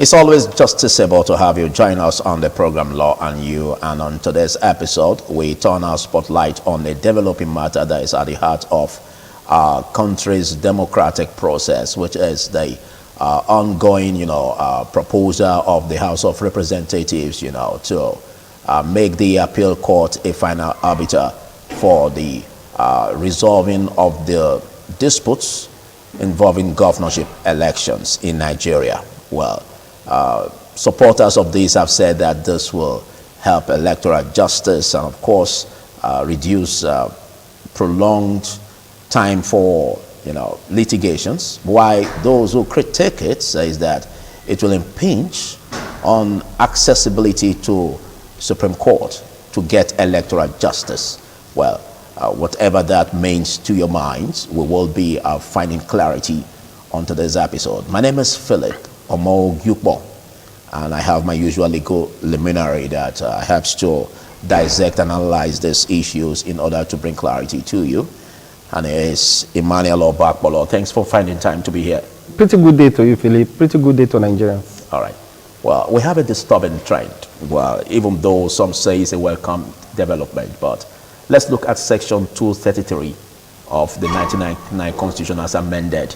It's always justiciable to have you join us on the program Law and You, and on today's episode we turn our spotlight on a developing matter that is at the heart of our country's democratic process, which is the ongoing proposal of the House of Representatives to make the appeal court a final arbiter for the resolving of the disputes involving governorship elections in Nigeria. Well, supporters of this have said that this will help electoral justice and, of course, reduce prolonged time for litigations. Why those who critique it say that it will impinge on accessibility to Supreme Court to get electoral justice. Well, whatever that means to your minds, we will be finding clarity on today's episode. My name is Philip Omo, and I have my usual legal luminary that helps to dissect and analyze these issues in order to bring clarity to you. And it is Emmanuel Obakbolo. Thanks for finding time to be here. Pretty good day to you, Philip. Pretty good day to Nigerians. All right. Well, we have a disturbing trend. Well, even though some say it's a welcome development, but let's look at Section 233 of the 1999 Constitution as amended.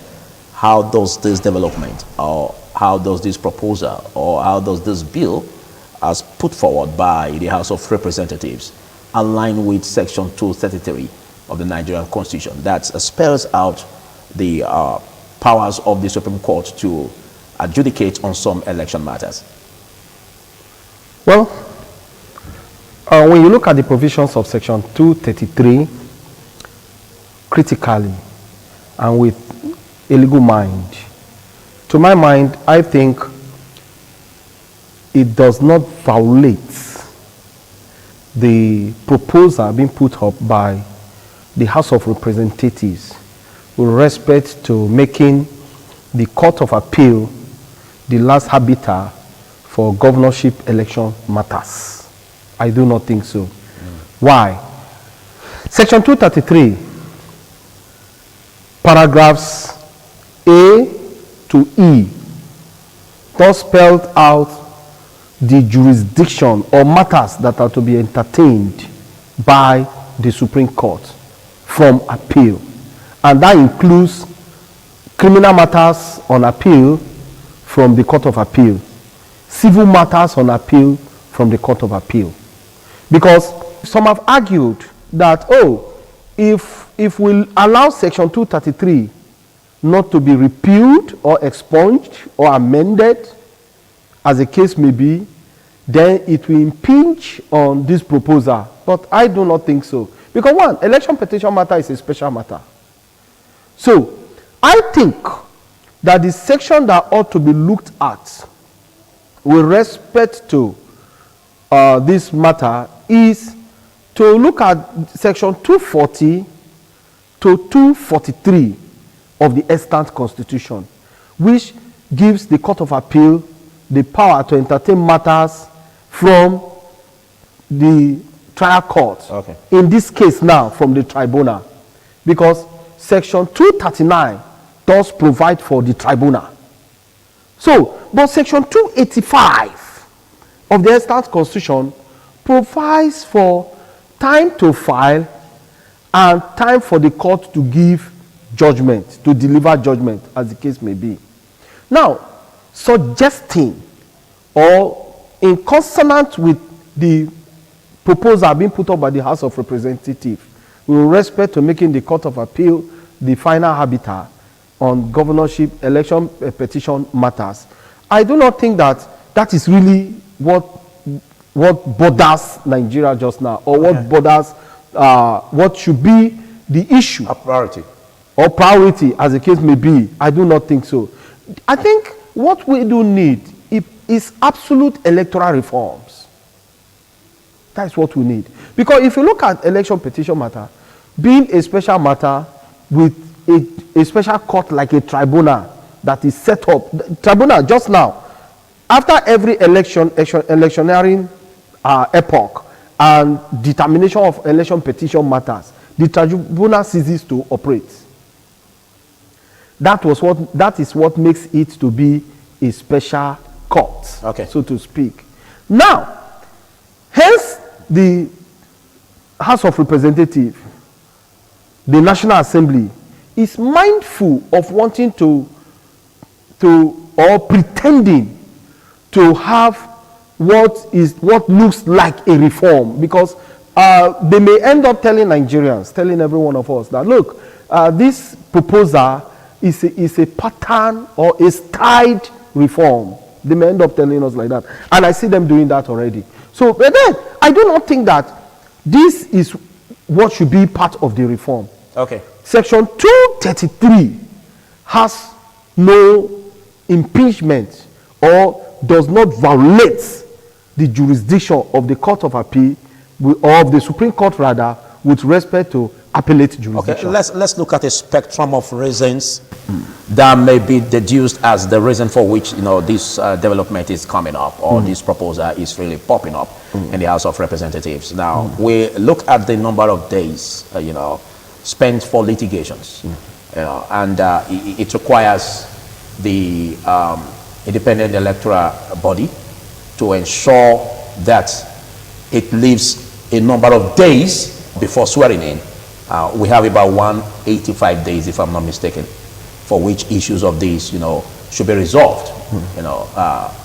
How does this development, or how does this proposal, or how does this bill, as put forward by the House of Representatives, align with Section 233 of the Nigerian Constitution that spells out the powers of the Supreme Court to adjudicate on some election matters? Well, when you look at the provisions of Section 233 critically and with a legal mind, to my mind, I think it does not violate the proposal being put up by the House of Representatives with respect to making the Court of Appeal the last arbiter for governorship election matters. I do not think so. Why? Section 233, paragraphs A to E, thus spelled out the jurisdiction or matters that are to be entertained by the Supreme Court from appeal. And that includes criminal matters on appeal from the Court of Appeal, civil matters on appeal from the Court of Appeal. Because some have argued that, if we allow Section 233 not to be repealed or expunged or amended, as the case may be, then it will impinge on this proposal. But I do not think so. Because one, election petition matter is a special matter. So, I think that the section that ought to be looked at with respect to this matter is to look at Section 240 to 243 of the extant Constitution, which gives the Court of Appeal the power to entertain matters from the trial court. Okay. In this case now, from the tribunal. Because Section 239 does provide for the tribunal. So, but Section 285 of the extant Constitution provides for time to file and time for the court to give judgment, to deliver judgment, as the case may be. Now, suggesting or in consonant with the proposal being put up by the House of Representatives with respect to making the Court of Appeal the final arbiter on governorship election petition matters, I do not think that that is really what borders Nigeria just now, or what borders what should be the issue. A priority. Or priority, as the case may be. I do not think so. I think what we do need is absolute electoral reforms. That's what we need. Because if you look at election petition matter, being a special matter with a special court like a tribunal that is set up, the tribunal just now, after every electioneering epoch and determination of election petition matters, the tribunal ceases to operate. That is what makes it to be a special court, Okay. so to speak. Now, hence the House of Representatives, the National Assembly, is mindful of wanting to or pretending to have what looks like a reform, because they may end up telling Nigerians, telling every one of us that, look, this proposal is a pattern or a styled reform. They may end up telling us like that, and I see them doing that already. So, but then I do not think that this is what should be part of the reform. Okay. Section 233 has no impingement or does not violate the jurisdiction of the Court of Appeal or of the Supreme Court rather, with respect to appellate jurisdiction. Okay, let's look at a spectrum of reasons that may be deduced as the reason for which this development is coming up, or this proposal is really popping up in the House of Representatives. Now we look at the number of days spent for litigations, and it requires the independent electoral body to ensure that it leaves a number of days before swearing in. We have about 185 days, if I'm not mistaken, for which issues of these, should be resolved,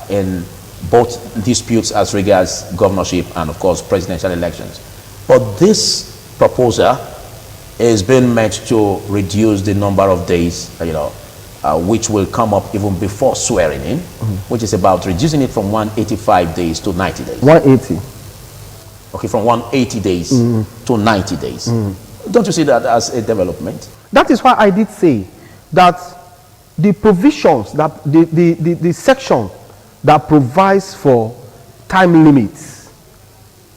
in both disputes as regards governorship and, of course, presidential elections. But this proposal is being meant to reduce the number of days, which will come up even before swearing in, which is about reducing it from 185 days to 90 days. 180. Okay, from 180 days to 90 days. Don't you see that as a development? That is why I did say that the provisions, that the section that provides for time limits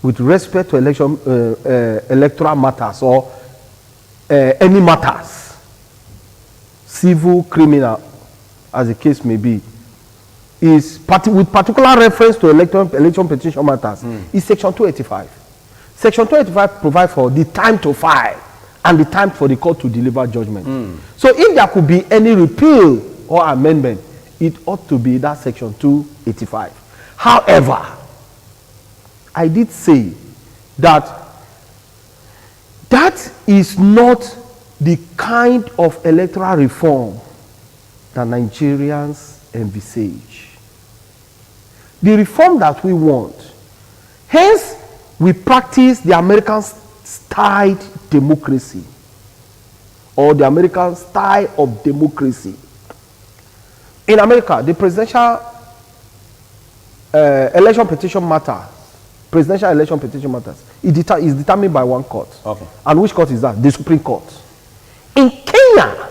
with respect to electoral matters or any matters, civil, criminal, as the case may be, is with particular reference to election petition matters, is Section 285. Section 285 provides for the time to file and the time for the court to deliver judgment. So if there could be any repeal or amendment, it ought to be that Section 285. However, I did say that that is not the kind of electoral reform that Nigerians envisage. The reform that we want, hence we practice the American style democracy, or the American style of democracy. In America, the presidential election petition matters, presidential election petition matters, is determined by one court. Okay. And which court is that? The Supreme Court. In Kenya,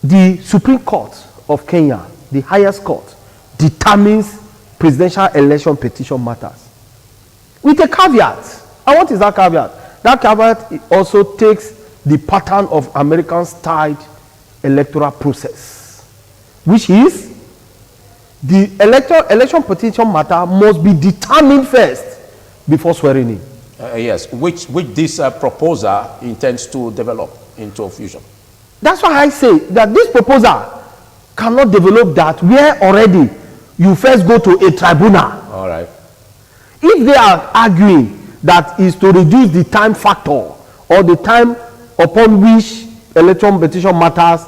the Supreme Court of Kenya, the highest court, determines presidential election petition matters. With a caveat. And what is that caveat? That caveat also takes the pattern of American styled electoral process, which is the election petition matter must be determined first before swearing in. Yes, which this proposal intends to develop into fusion. That's why I say that this proposal cannot develop that where already you first go to a tribunal. All right. If they are arguing that is to reduce the time factor or the time upon which election petition matters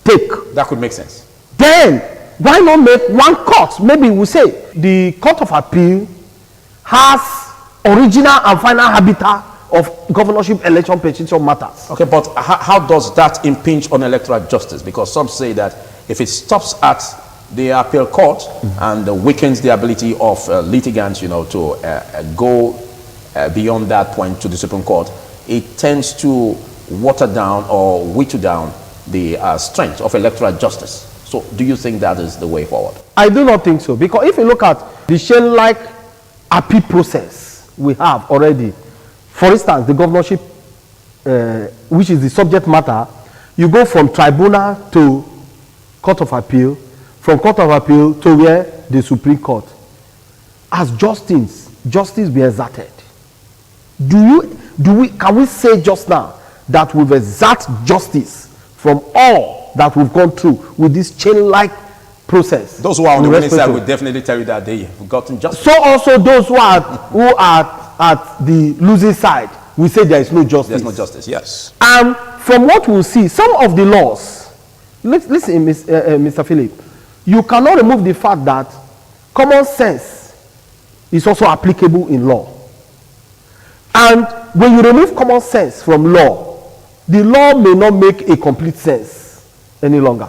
take, that could make sense. Then why not make one court? Maybe we say the Court of Appeal has original and final habitat of governorship election petition matters. Okay, but how does that impinge on electoral justice? Because some say that if it stops at the appeal court and weakens the ability of litigants, to go beyond that point to the Supreme Court, it tends to water down or whittle down the strength of electoral justice. So do you think that is the way forward? I do not think so, because if you look at the chain-like appeal process we have already, for instance, the governorship, which is the subject matter, you go from tribunal to Court of Appeal, from Court of Appeal to where? The Supreme Court. As justice be exerted. Can we say just now that we've exerted justice from all that we've gone through with this chain-like process. Those who are on the winning side will definitely tell you that they have gotten justice. So also those who are at the losing side will say there is no justice. There's no justice, yes. And from what we'll see, some of the laws, listen, Mr. Philip, you cannot remove the fact that common sense is also applicable in law. And when you remove common sense from law, the law may not make a complete sense any longer.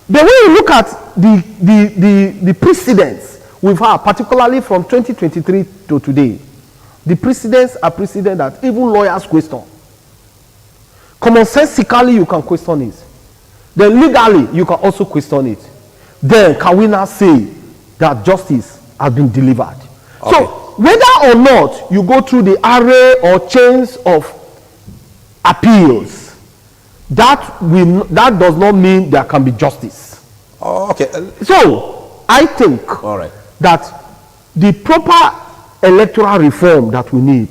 The way you look at the precedents we've had, particularly from 2023 to today, the precedents are precedents that even lawyers question. Commonsensically, you can question it. Then legally, you can also question it. Then can we now say that justice has been delivered? Okay. So whether or not you go through the array or chains of appeals, that does not mean there can be justice. Oh, okay. So I think that the proper electoral reform that we need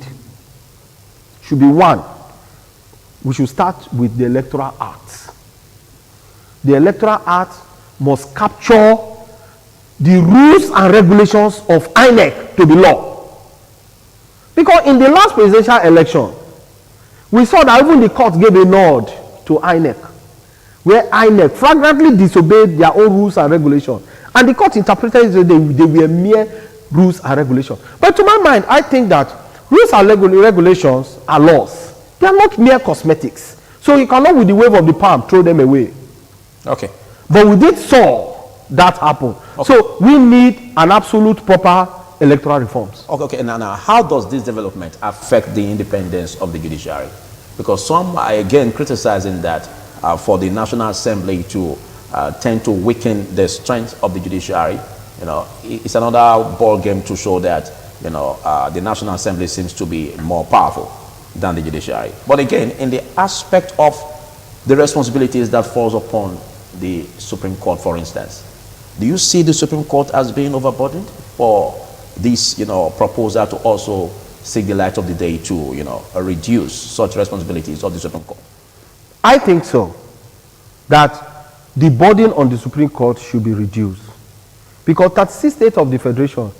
should be one. We should start with the Electoral Act. The Electoral Act must capture the rules and regulations of INEC to be law. Because in the last presidential election, we saw that even the court gave a nod to INEC, where INEC flagrantly disobeyed their own rules and regulations. And the court interpreted it that they were mere rules and regulations. But to my mind, I think that rules and regulations are laws. They are not mere cosmetics. So you cannot, with the wave of the palm, throw them away. Okay. But we did saw that happen. Okay. So we need an absolute proper electoral reforms. Okay. Now, how does this development affect the independence of the judiciary? Because some are again criticizing that for the National Assembly to tend to weaken the strength of the judiciary. You know, it's another ball game to show that, you know, the National Assembly seems to be more powerful than the judiciary. But again, in the aspect of the responsibilities that falls upon the Supreme Court, for instance, do you see the Supreme Court as being overburdened for this, you know, proposal to also seek the light of the day to, you know, reduce such responsibilities of the Supreme Court? I think so. That the burden on the Supreme Court should be reduced. Because 36 states of the Federation,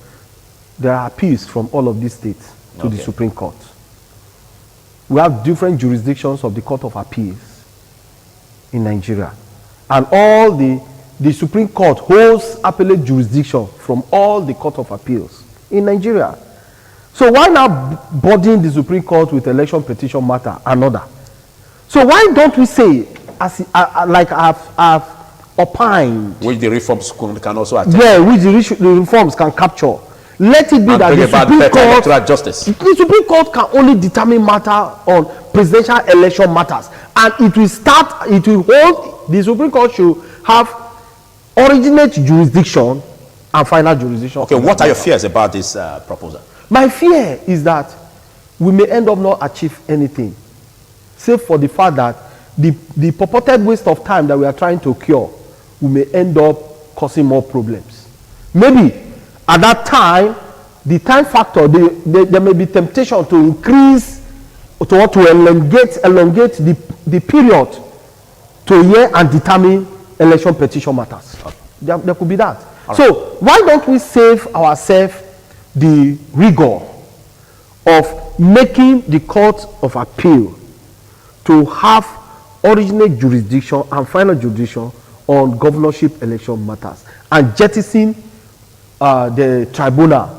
there are appeals from all of these states to the Supreme Court. We have different jurisdictions of the Court of Appeals in Nigeria. And all the Supreme Court holds appellate jurisdiction from all the Court of Appeals in Nigeria. So why not burden the Supreme Court with election petition matter another? So why don't we say, as like I've opined, which the reforms can also attend? Yeah, which the reforms can capture. Let it be that the Supreme Court, justice. The Supreme Court can only determine matter on presidential election matters, and it will hold. The Supreme Court should have originate jurisdiction and final jurisdiction. Okay, what are your fears about this proposal? My fear is that we may end up not achieve anything, save for the fact that the purported waste of time that we are trying to cure, we may end up causing more problems. Maybe at that time, the time factor, there may be temptation to increase, to elongate the period to hear and determine election petition matters. Okay. There could be that. Right. So why don't we save ourselves the rigor of making the Court of Appeal to have originate jurisdiction and final jurisdiction on governorship election matters, and jettison the tribunal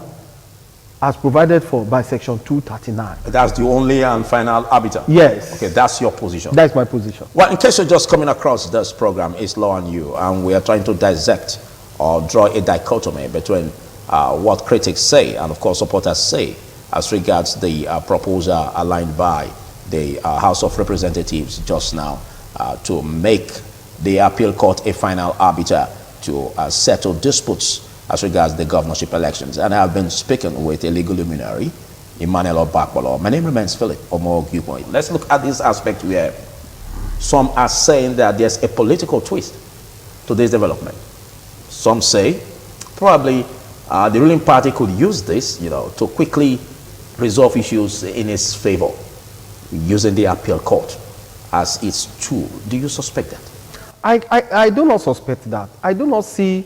as provided for by section 239. That's the only and final arbiter? Yes. Okay, that's your position. That's my position. Well, in case you're just coming across this program, It's Law and You, and we are trying to dissect or draw a dichotomy between what critics say and, of course, supporters say as regards the proposal aligned by the House of Representatives just now to make the appeal court a final arbiter to settle disputes as regards the governorship elections. And I have been speaking with a legal luminary, Emmanuel Obakpolo. My name remains Philip Omogugoi. Let's look at this aspect where some are saying that there's a political twist to this development. Some say probably the ruling party could use this, you know, to quickly resolve issues in its favor, using the appeal court as its tool. Do you suspect that? I do not suspect that. I do not see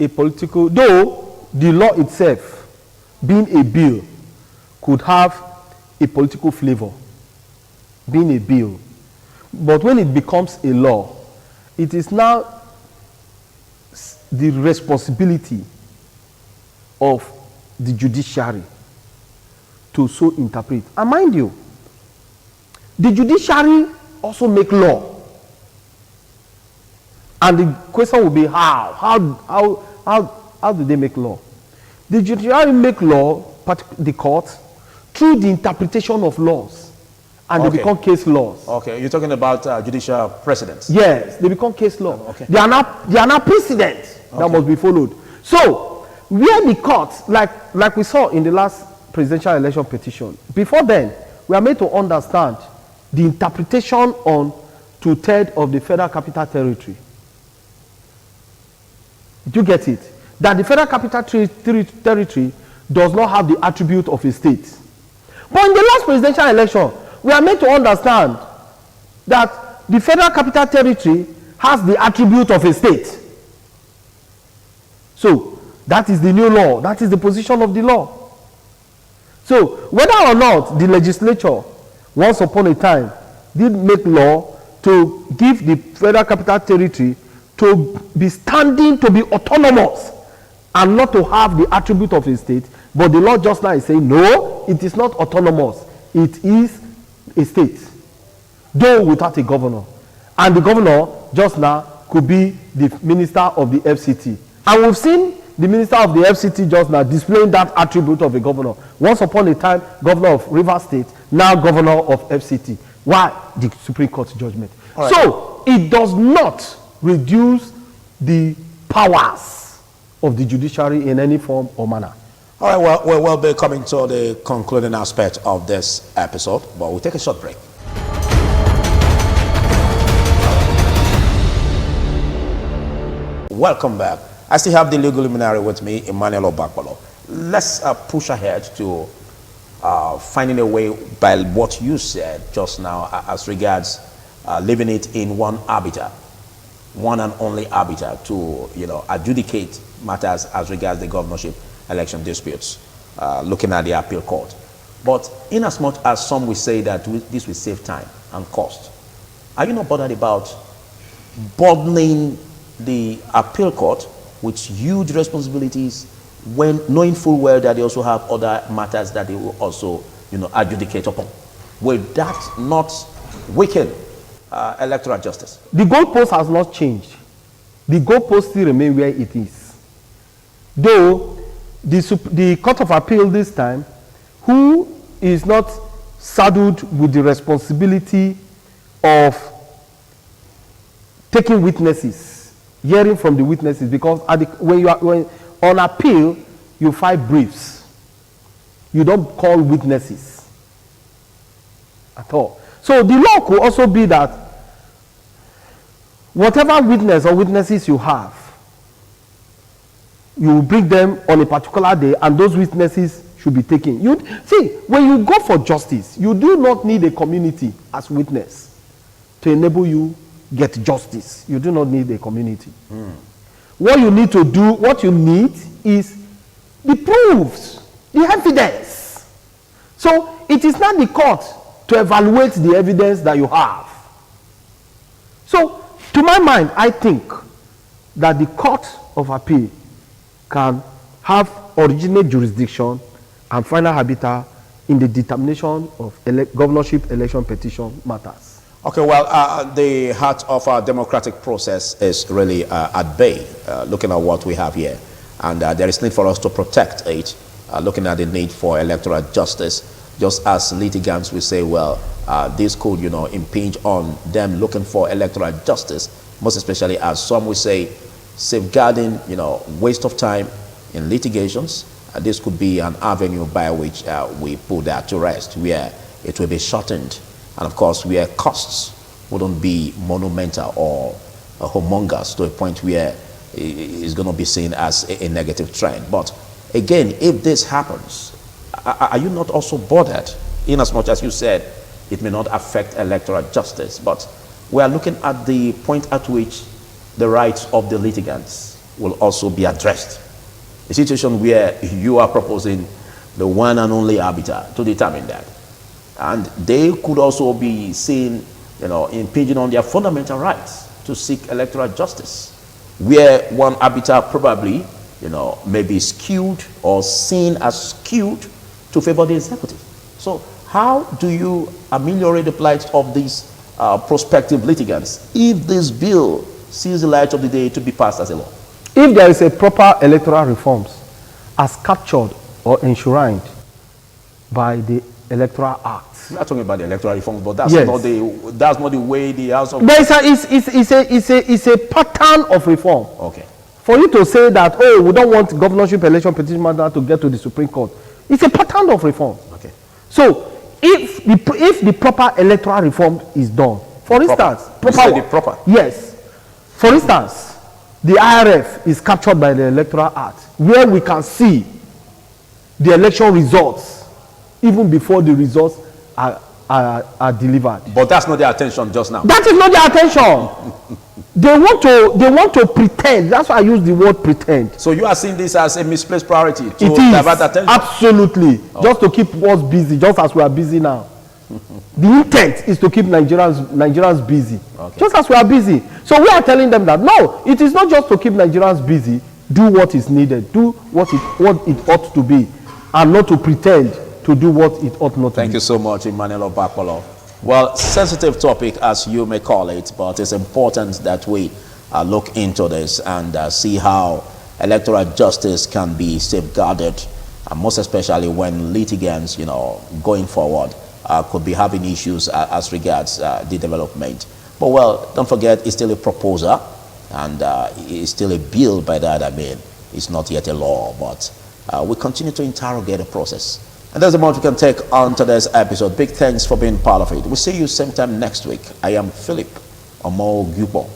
a political, though the law itself, being a bill, could have a political flavor, being a bill. But when it becomes a law, it is now the responsibility of the judiciary to so interpret. And mind you, the judiciary also make law. And the question will be how do they make law? The judiciary make law, the court, through the interpretation of laws. And they become case laws. Okay, you're talking about judicial precedents. Yes, they become case law. Okay. They are now precedents that must be followed. So, where the courts, like we saw in the last presidential election petition, before then, we are made to understand the interpretation on 2/3 of the Federal Capital Territory. Did you get it? That the Federal Capital Territory does not have the attribute of a state. But in the last presidential election, we are made to understand that the Federal Capital Territory has the attribute of a state. So, that is the new law. That is the position of the law. So, whether or not the legislature, once upon a time, did make law to give the Federal Capital Territory to be standing, to be autonomous, and not to have the attribute of a state, but the law just now is saying, no, it is not autonomous. It is a state, though without a governor. And the governor just now could be the minister of the FCT. And we've seen the minister of the FCT just now displaying that attribute of a governor. Once upon a time, governor of Rivers State, now governor of FCT. Why? The Supreme Court judgment. Right. So, it does not reduce the powers of the judiciary in any form or manner. All right, well, we'll be coming to the concluding aspect of this episode, but we'll take a short break. Welcome back. I still have the legal luminary with me, Emmanuel Obakpolo. Let's push ahead to finding a way by what you said just now as regards leaving it in one arbiter, one and only arbiter to adjudicate matters as regards the governorship election disputes, looking at the appeal court. But in as much as some will say that this will save time and cost, are you not bothered about burdening the appeal court with huge responsibilities when knowing full well that they also have other matters that they will also adjudicate upon? Will that not weaken electoral justice? The goalpost has not changed. The goalpost still remains where it is. Though the Court of Appeal this time, who is not saddled with the responsibility of taking witnesses, hearing from the witnesses, because when on appeal, you file briefs. You don't call witnesses at all. So the law could also be that whatever witness or witnesses you have, you will bring them on a particular day, and those witnesses should be taken. See, when you go for justice, you do not need a community as witness to enable you get justice. You do not need a community. What you need to do, what you need is the proofs, the evidence. So it is not the court to evaluate the evidence that you have. So to my mind, I think that the Court of Appeal can have originate jurisdiction and final habitat in the determination of governorship election petition matters. Okay, well, the heart of our democratic process is really at bay, looking at what we have here. And there is need for us to protect it, looking at the need for electoral justice, just as litigants will say, well, this could, impinge on them looking for electoral justice, most especially as some will say, safeguarding, waste of time in litigations. This could be an avenue by which we put that to rest, where it will be shortened. And of course, where costs wouldn't be monumental or humongous to a point where it's going to be seen as a negative trend. But again, if this happens, are you not also bothered, in as much as you said it may not affect electoral justice, but we are looking at the point at which the rights of the litigants will also be addressed. A situation where you are proposing the one and only arbiter to determine that. And they could also be seen, impinging on their fundamental rights to seek electoral justice, where one arbiter probably, may be skewed or seen as skewed to favor the executive. So how do you ameliorate the plight of these prospective litigants if this bill sees the light of the day to be passed as a law? If there is a proper electoral reforms as captured or enshrined by the Electoral Act. We're not talking about the electoral reforms, but that's Yes. not the way the House of... But it's a pattern of reform. Okay. For you to say that, oh, we don't want governorship election petition matter to get to the Supreme Court, it's a pattern of reform. Okay. So if the proper electoral reform is done, for instance, You said the proper. Yes. For instance, the IRF is captured by the Electoral Act, where we can see the election results even before the results are delivered. But that's not their attention just now. That is not their attention. They want to pretend. That's why I use the word pretend. So you are seeing this as a misplaced priority to It is divert attention? absolutely just to keep us busy, just as we are busy now. The intent is to keep Nigerians busy, just as we are busy. So we are telling them that no, it is not just to keep Nigerians busy. Do what is needed. Do what it ought to be, and not to pretend to do what it ought not to be. Thank you so much, Emmanuel Obakolo. Well, sensitive topic as you may call it, but it's important that we look into this and see how electoral justice can be safeguarded, and most especially when litigants, going forward, could be having issues as regards the development. But well, don't forget, it's still a proposal, and it's still a bill by that. I mean, it's not yet a law, but we continue to interrogate the process. And that's the amount we can take on today's episode. Big thanks for being part of it. We'll see you same time next week. I am Philip Omo Gubo.